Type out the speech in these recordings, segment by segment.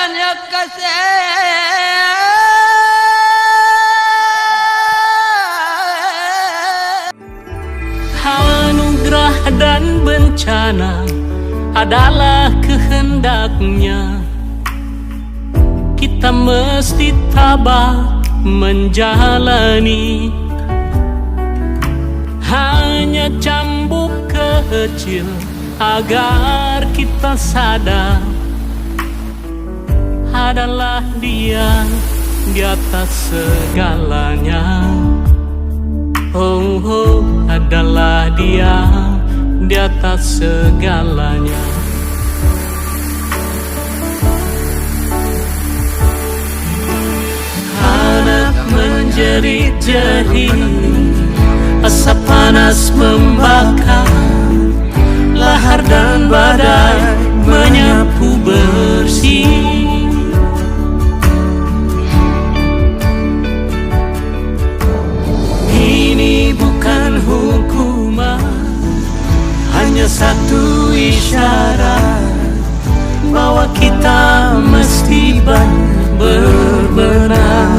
banyak kasih. Anugerah dan bencana adalah kehendaknya. Kita mesti tabah menjalani. Hanya cambuk kecil agar kita sadar adalah Dia di atas segalanya. Oh, oh, adalah Dia di atas segalanya. Anak menjerit-jerit, asap panas membakar, lahar dan badai menyapu bersih. Ini bukan hukuman, hanya satu isyarat bahwa kita mesti berbenah.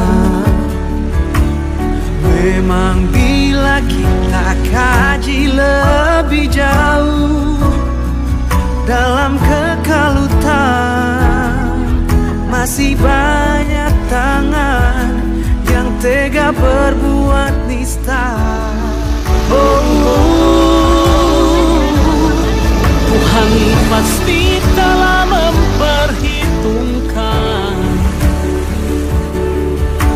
Memang bila kita kaji lebih jauh dalam kekalutan, masih banyak tangan yang tega berbuat nista. Tuhan pasti telah memperhitungkan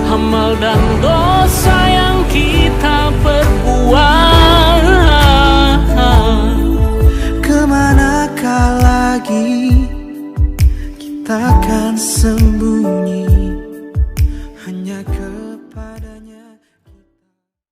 amal dan dosa yang kita perbuat. Kemanakah lagi kita akan sembunyi, hanya kepadanya.